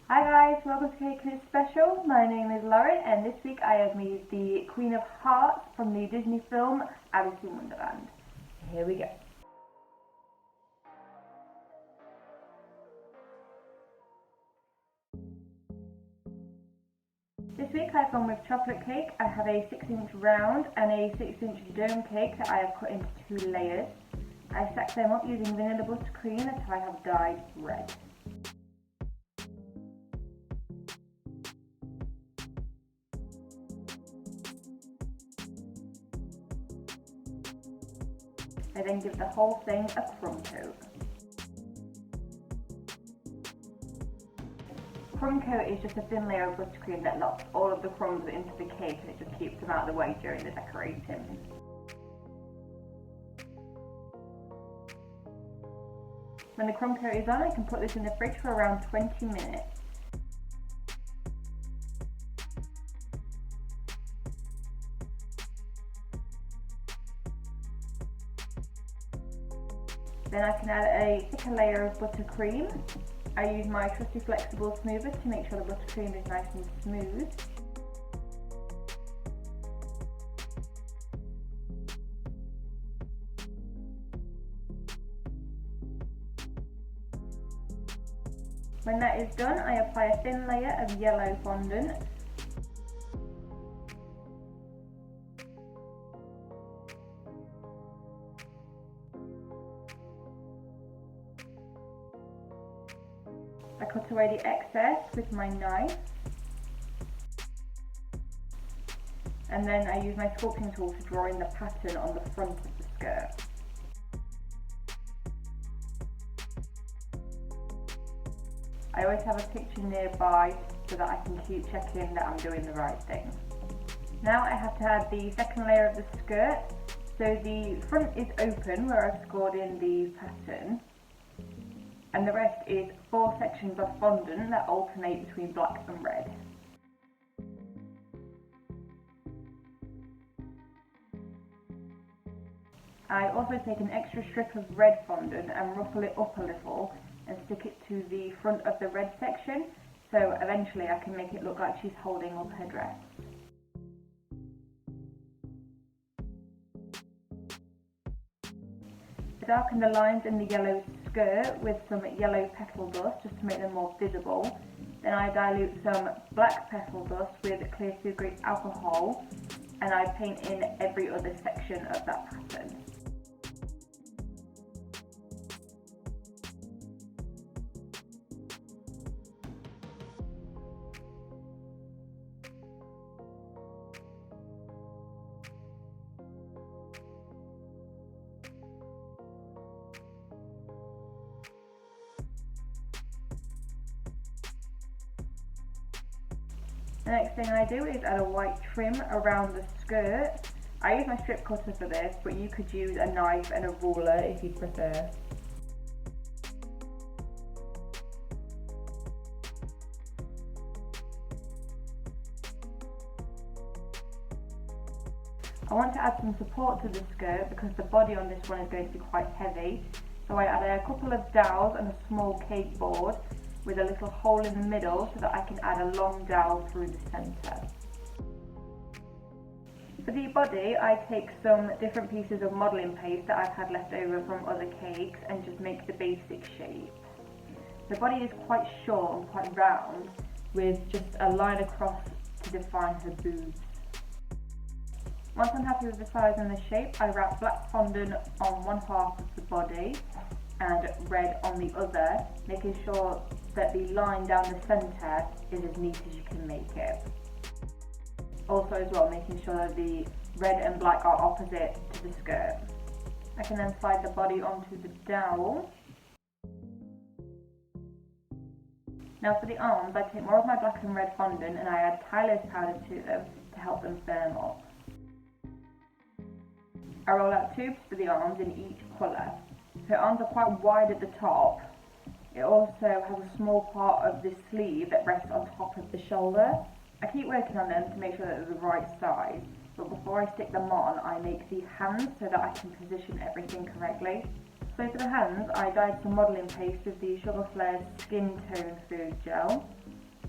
Hi guys, welcome to Cake and It's Special. My name is Lauren and this week I have made the Queen of Hearts from the Disney film Alice in Wonderland. Here we go. This week I've gone with chocolate cake. I have a 6-inch round and a 6-inch dome cake that I have cut into 2 layers. I stack them up using vanilla buttercream that I have dyed red. I then give the whole thing a crumb coat. Crumb coat is just a thin layer of buttercream that locks all of the crumbs into the cake and it just keeps them out of the way during the decorating. When the crumb coat is on, I can put this in the fridge for around 20 minutes. Then I can add a thicker layer of buttercream. I use my trusty flexible smoother to make sure the buttercream is nice and smooth. When that is done, I apply a thin layer of yellow fondant. I cut away the excess with my knife, and then I use my sculpting tool to draw in the pattern on the front of the skirt. I always have a picture nearby so that I can keep checking that I'm doing the right thing. Now I have to add the second layer of the skirt. So the front is open where I've scored in the pattern, and the rest is 4 sections of fondant that alternate between black and red. I also take an extra strip of red fondant and ruffle it up a little and stick it to the front of the red section, so eventually I can make it look like she's holding up her dress. I darken the lines in the yellow skirt with some yellow petal dust just to make them more visible. Then I dilute some black petal dust with clear sugar alcohol and I paint in every other section of that pattern. The next thing I do is add a white trim around the skirt. I use my strip cutter for this, but you could use a knife and a ruler if you prefer. I want to add some support to the skirt because the body on this one is going to be quite heavy. So I add a couple of dowels and a small cake board with a little hole in the middle so that I can add a long dowel through the centre. For the body, I take some different pieces of modelling paste that I've had left over from other cakes and just make the basic shape. The body is quite short and quite round with just a line across to define her boobs. Once I'm happy with the size and the shape, I wrap black fondant on one half of the body and red on the other, making sure that the line down the centre is as neat as you can make it. Also as well, making sure that the red and black are opposite to the skirt. I can then slide the body onto the dowel. Now for the arms, I take more of my black and red fondant and I add Tyler's powder to them to help them firm up. I roll out tubes for the arms in each colour. Her arms are quite wide at the top. It also has a small part of the sleeve that rests on top of the shoulder. I keep working on them to make sure that they're the right size, but before I stick them on, I make the hands so that I can position everything correctly. So for the hands, I dyed some modelling paste with the Sugar Flare Skin Tone Food Gel.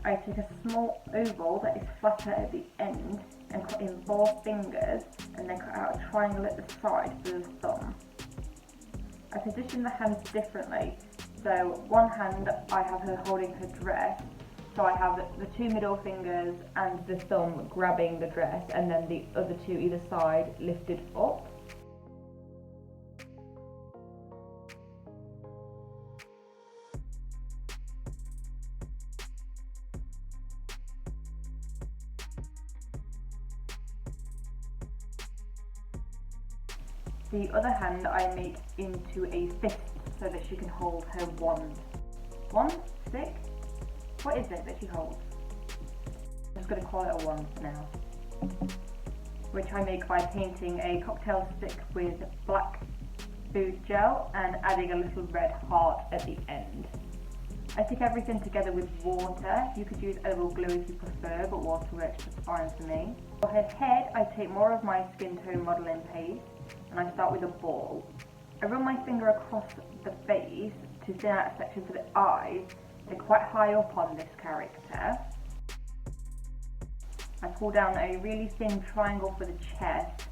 I took a small oval that is flatter at the end and cut in 4 fingers, and then cut out a triangle at the side for the thumb. I positioned the hands differently, so one hand I have her holding her dress, so I have the 2 middle fingers and the thumb grabbing the dress, and then the other 2 either side lifted up. The other hand I make into a fist so that she can hold her wand. Wand? Stick? What is it that she holds? I'm just going to call it a wand now. Which I make by painting a cocktail stick with black food gel and adding a little red heart at the end. I stick everything together with water. You could use edible glue if you prefer, but water works just fine for me. For her head, I take more of my skin tone modelling paste and I start with a ball. I run my finger across the face to thin out a section for the eyes. They're quite high up on this character. I pull down a really thin triangle for the chest.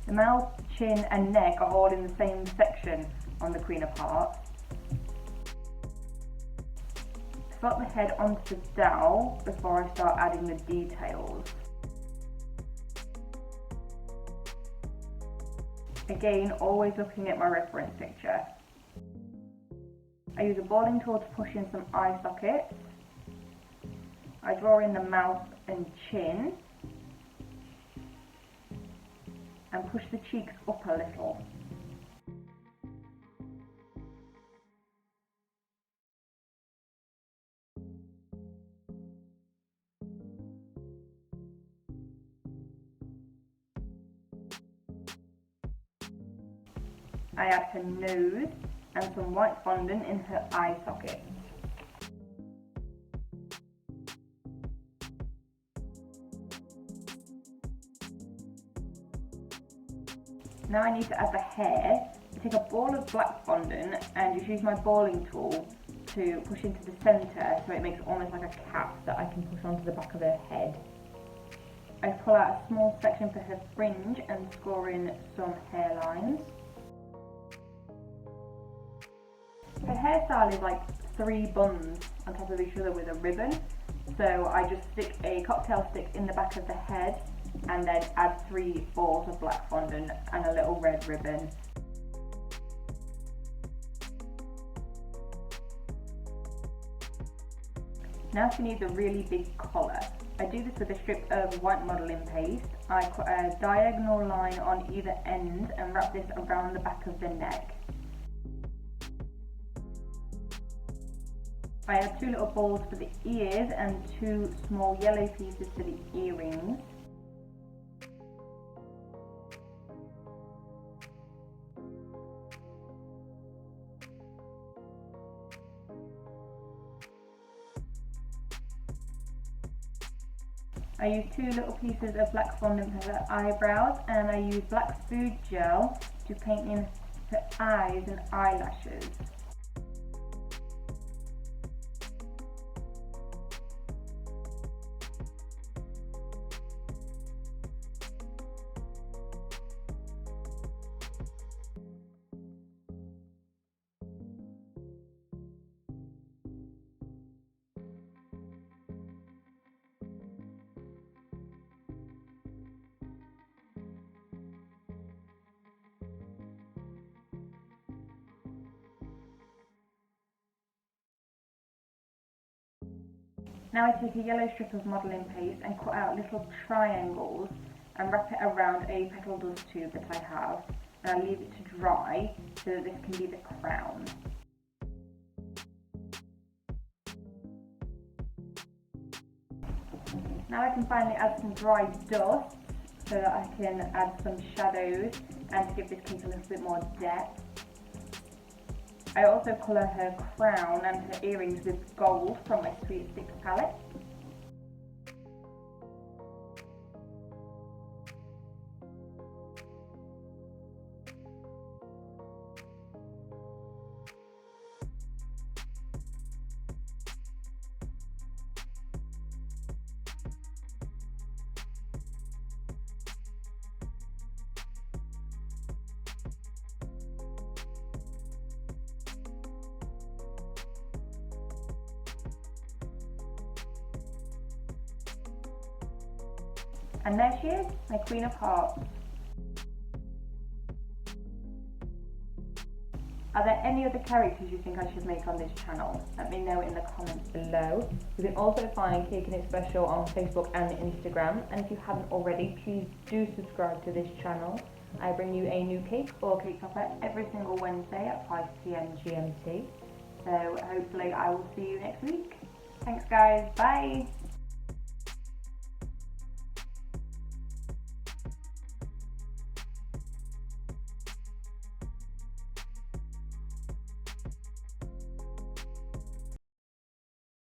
The mouth, chin and neck are all in the same section on the Queen of Hearts. Slot the head onto the dowel before I start adding the details. Again, always looking at my reference picture. I use a balling tool to push in some eye sockets. I draw in the mouth and chin and push the cheeks up a little. I add her nose and some white fondant in her eye sockets. Now I need to add the hair. I take a ball of black fondant and just use my balling tool to push into the centre so it makes almost like a cap that I can push onto the back of her head. I pull out a small section for her fringe and score in some hairlines. Her hairstyle is like 3 buns on top of each other with a ribbon, so I just stick a cocktail stick in the back of the head and then add 3 balls of black fondant and a little red ribbon. Now she needs a really big collar. I do this with a strip of white modelling paste. I cut a diagonal line on either end and wrap this around the back of the neck. I add 2 little balls for the ears and 2 small yellow pieces for the earrings. I use 2 little pieces of black fondant for her eyebrows, and I use black food gel to paint in her eyes and eyelashes. Now I take a yellow strip of modelling paste and cut out little triangles and wrap it around a petal dust tube that I have, and I leave it to dry so that this can be the crown. Now I can finally add some dry dust so that I can add some shadows and to give this cake a little bit more depth. I also colour her crown and her earrings with gold from my Sweet Sticks palette. And there she is, my Queen of Hearts. Are there any other characters you think I should make on this channel? Let me know in the comments below. You can also find Caking It Special on Facebook and Instagram. And if you haven't already, please do subscribe to this channel. I bring you a new cake or cake topper every single Wednesday at 5 PM GMT. So hopefully I will see you next week. Thanks guys, bye!